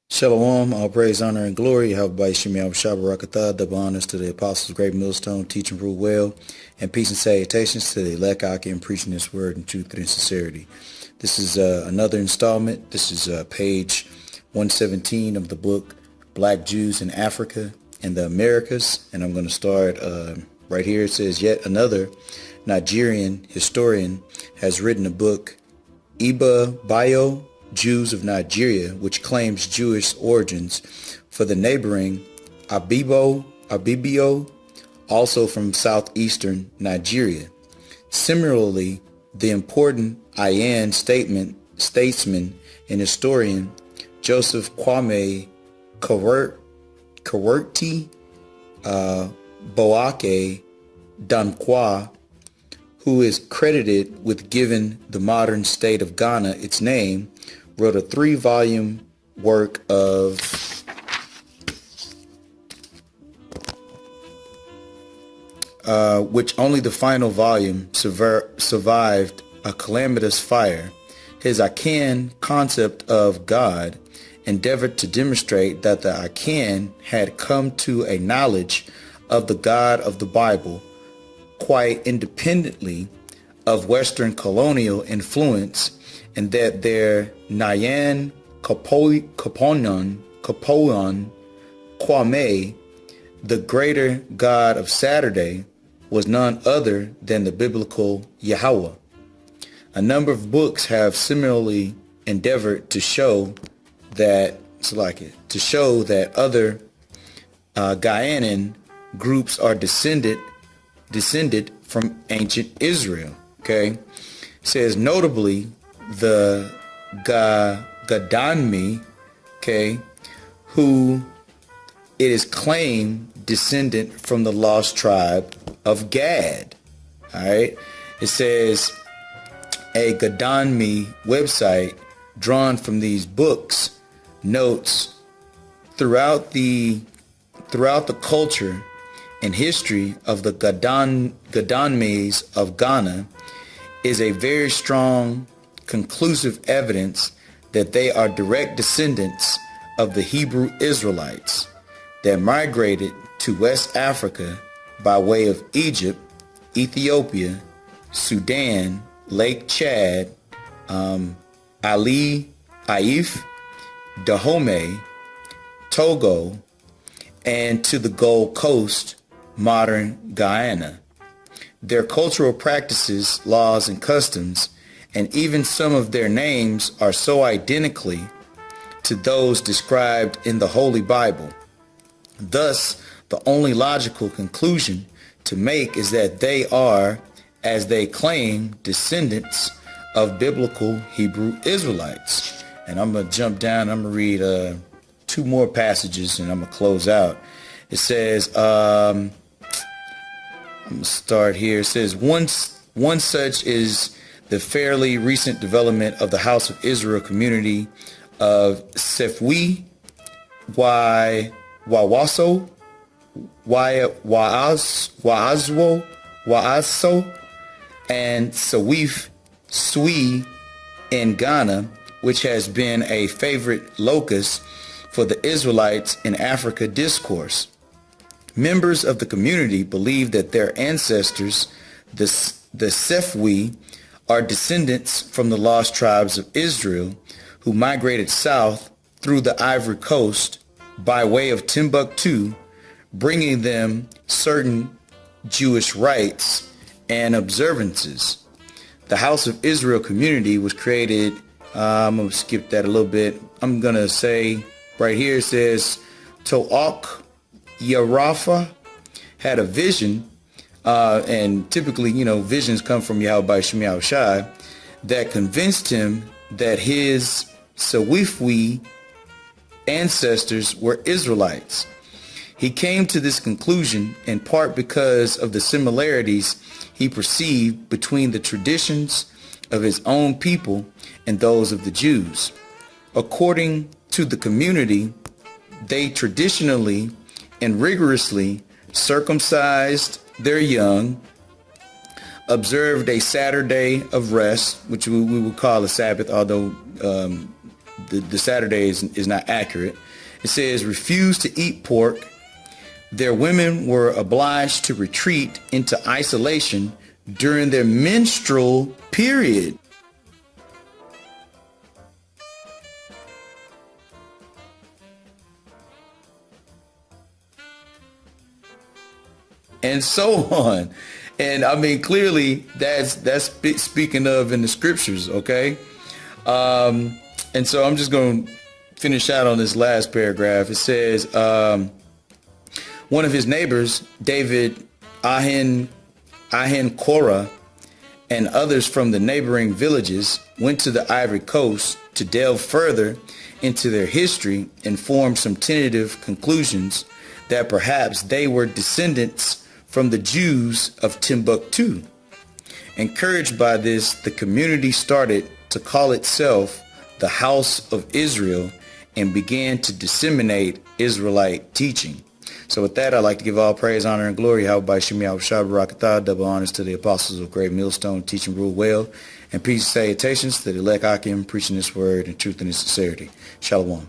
Shalom, all praise, honor, and glory. Yahweh Shemiah Shabbarakatah, double honors to the apostles, great millstone, teach and rule well, and peace and salutations to the elect Achan, preaching this word in truth and sincerity. This is another installment. This is page 117 of the book, Black Jews in Africa and the Americas. And I'm going to start right here. It says, yet another Nigerian historian has written a book, Ibibio, Jews of Nigeria, which claims Jewish origins for the neighboring Ibibio, also from southeastern Nigeria. Similarly, the important Achan statesman and historian Joseph Kwame Kawerti Boake Dankwa, who is credited with giving the modern state of Ghana its name, wrote a 3-volume work of which only the final volume survived a calamitous fire. His Achan concept of God endeavored to demonstrate that the Achan had come to a knowledge of the God of the Bible quite independently of Western colonial influence, and that their Nyan Kaponon Kwame, the greater God of Saturday, was none other than the biblical Yahweh. A number of books have similarly endeavored to show that other Ghanaian groups are descended from ancient Israel. Okay, it says notably the Dangme, okay, who it is claimed descendant from the lost tribe of Gad. All right, it says a Dangme website drawn from these books notes throughout the culture and history of the Ghanaians of Ghana is a very strong, conclusive evidence that they are direct descendants of the Hebrew Israelites that migrated to West Africa by way of Egypt, Ethiopia, Sudan, Lake Chad, If, Dahomey, Togo, and to the Gold Coast, modern Guyana. Their cultural practices, laws, and customs, and even some of their names are so identically to those described in the Holy Bible. Thus, the only logical conclusion to make is that they are, as they claim, descendants of biblical Hebrew Israelites. And I'm going to jump down. I'm going to read 2 more passages and I'm going to close out. It says, I'm going to start here. It says, one such is the fairly recent development of the House of Israel community of Sefwi, Wawaso, Waaso, and Sefwi in Ghana, which has been a favorite locus for the Israelites in Africa discourse. Members of the community believe that their ancestors, the Sefwi, are descendants from the lost tribes of Israel who migrated south through the Ivory Coast by way of Timbuktu, bringing them certain Jewish rites and observances. The House of Israel community was created, I'm going to skip that a little bit. I'm going to say right here, it says, To'ak Yarafa had a vision, and typically, visions come from Yahweh Shemiah Shai, that convinced him that his Sefwi ancestors were Israelites. He came to this conclusion in part because of the similarities he perceived between the traditions of his own people and those of the Jews. According to the community, they traditionally and rigorously circumcised their young, observed a Saturday of rest, which we would call a Sabbath, although the Saturday is not accurate. It says, refused to eat pork. Their women were obliged to retreat into isolation during their menstrual period. And so on. And I mean, clearly that's speaking of in the scriptures. Okay. And so I'm just going to finish out on this last paragraph. It says, one of his neighbors, David, Achan, Korah, and others from the neighboring villages went to the Ivory Coast to delve further into their history and form some tentative conclusions that perhaps they were descendants from the Jews of Timbuktu. Encouraged by this, the community started to call itself the House of Israel and began to disseminate Israelite teaching. So with that, I'd like to give all praise, honor, and glory. Double honors to the apostles of Great Millstone, teaching rule well, and peace and salutations to the elect Achan, preaching this word in truth and in sincerity. Shalom.